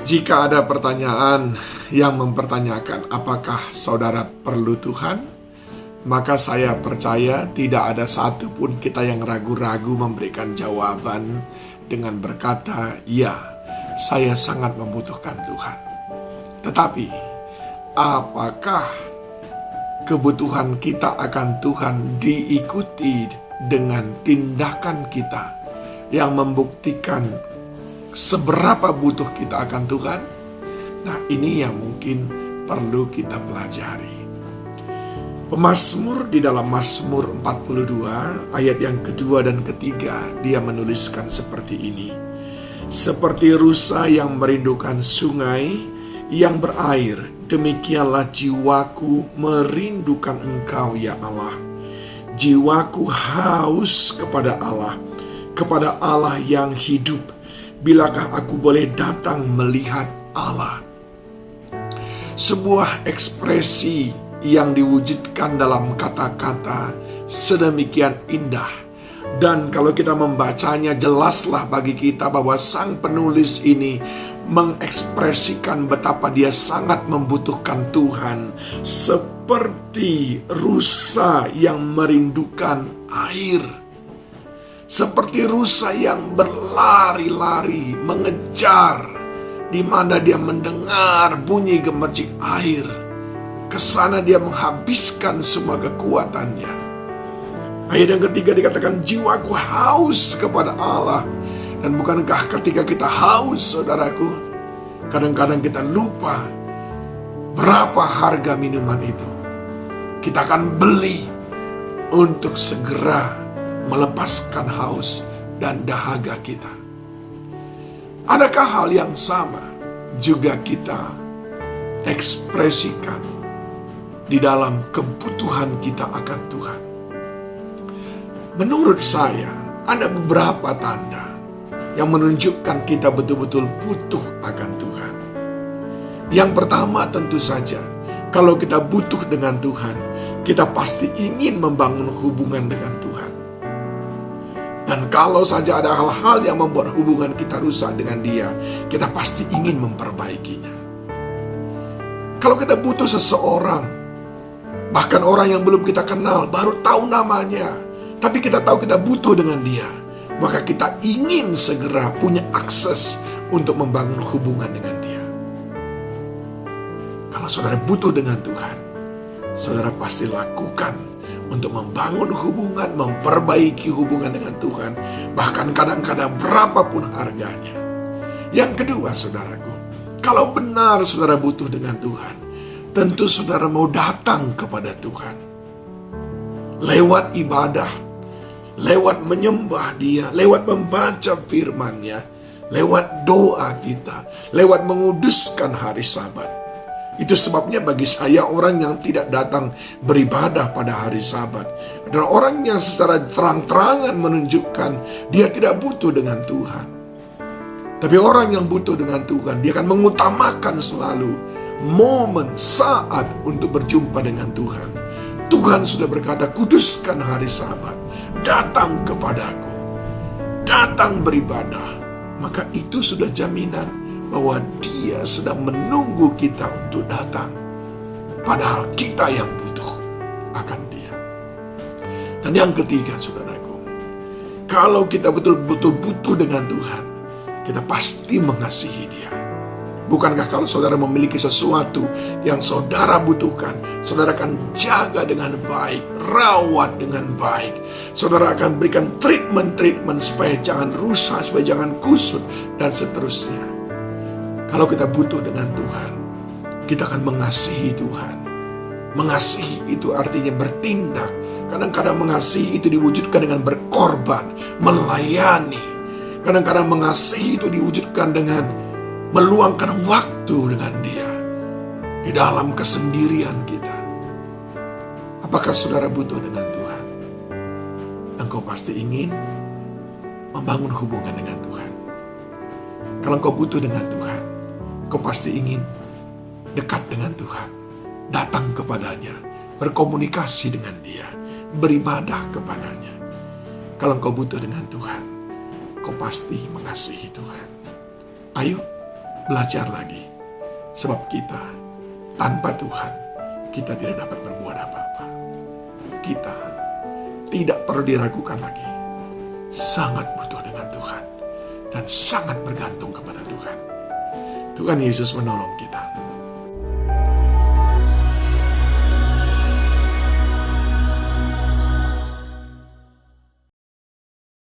Jika ada pertanyaan yang mempertanyakan apakah saudara perlu Tuhan, maka saya percaya tidak ada satupun kita yang ragu-ragu memberikan jawaban dengan berkata, ya, saya sangat membutuhkan Tuhan. Tetapi, apakah kebutuhan kita akan Tuhan diikuti dengan tindakan kita yang membuktikan seberapa butuh kita akan Tuhan? Nah, ini yang mungkin perlu kita pelajari. Pemazmur di dalam Mazmur 42 ayat yang kedua dan ketiga, dia menuliskan seperti ini. Seperti rusa yang merindukan sungai yang berair, demikianlah jiwaku merindukan Engkau, ya Allah. Jiwaku haus kepada Allah yang hidup. Bilakah aku boleh datang melihat Allah? Sebuah ekspresi yang diwujudkan dalam kata-kata sedemikian indah. Dan kalau kita membacanya, jelaslah bagi kita bahwa sang penulis ini mengekspresikan betapa dia sangat membutuhkan Tuhan. Seperti rusa yang merindukan air. Seperti rusa yang berlari-lari mengejar di mana dia mendengar bunyi gemercik air. Kesana dia menghabiskan semua kekuatannya. Ayat yang ketiga dikatakan jiwaku haus kepada Allah. Dan bukankah ketika kita haus, saudaraku, kadang-kadang kita lupa berapa harga minuman itu. Kita akan beli untuk segera melepaskan haus dan dahaga kita. Adakah hal yang sama juga kita ekspresikan di dalam kebutuhan kita akan Tuhan? Menurut saya, ada beberapa tanda yang menunjukkan kita betul-betul butuh akan Tuhan. Yang pertama tentu saja, kalau kita butuh dengan Tuhan, kita pasti ingin membangun hubungan dengan Tuhan. Dan kalau saja ada hal-hal yang membuat hubungan kita rusak dengan Dia, kita pasti ingin memperbaikinya. Kalau kita butuh seseorang, bahkan orang yang belum kita kenal, baru tahu namanya, tapi kita tahu kita butuh dengan dia, maka kita ingin segera punya akses untuk membangun hubungan dengan dia. Kalau saudara butuh dengan Tuhan, saudara pasti lakukan untuk membangun hubungan, memperbaiki hubungan dengan Tuhan, bahkan kadang-kadang berapapun harganya. Yang kedua, saudaraku, kalau benar saudara butuh dengan Tuhan, tentu saudara mau datang kepada Tuhan. Lewat ibadah, lewat menyembah Dia, lewat membaca firman-Nya, lewat doa kita, lewat menguduskan hari Sabat. Itu sebabnya bagi saya orang yang tidak datang beribadah pada hari Sabat adalah orang yang secara terang-terangan menunjukkan dia tidak butuh dengan Tuhan. Tapi orang yang butuh dengan Tuhan, dia akan mengutamakan selalu momen, saat untuk berjumpa dengan Tuhan. Tuhan sudah berkata, kuduskan hari Sabat, datang kepadaku, datang beribadah. Maka itu sudah jaminan bahwa Dia sedang menunggu kita untuk datang. Padahal kita yang butuh akan Dia. Dan yang ketiga, saudaraku, kalau kita betul-betul butuh dengan Tuhan, kita pasti mengasihi Dia. Bukankah kalau saudara memiliki sesuatu yang saudara butuhkan, saudara akan jaga dengan baik, rawat dengan baik. Saudara akan berikan treatment supaya jangan rusak, supaya jangan kusut, dan seterusnya. Kalau kita butuh dengan Tuhan, kita akan mengasihi Tuhan. Mengasihi itu artinya bertindak. Kadang-kadang mengasihi itu diwujudkan dengan berkorban, melayani. Kadang-kadang mengasihi itu diwujudkan dengan meluangkan waktu dengan Dia di dalam kesendirian kita. Apakah saudara butuh dengan Tuhan? Engkau pasti ingin membangun hubungan dengan Tuhan. Kalau engkau butuh dengan Tuhan, engkau pasti ingin dekat dengan Tuhan, datang kepadanya, berkomunikasi dengan Dia, beribadah kepadanya. Kalau engkau butuh dengan Tuhan, engkau pasti mengasihi Tuhan. Ayo, belajar lagi. Sebab kita, tanpa Tuhan, kita tidak dapat berbuat apa-apa. Kita tidak perlu diragukan lagi. Sangat butuh dengan Tuhan. Dan sangat bergantung kepada Tuhan. Tuhan Yesus menolong kita.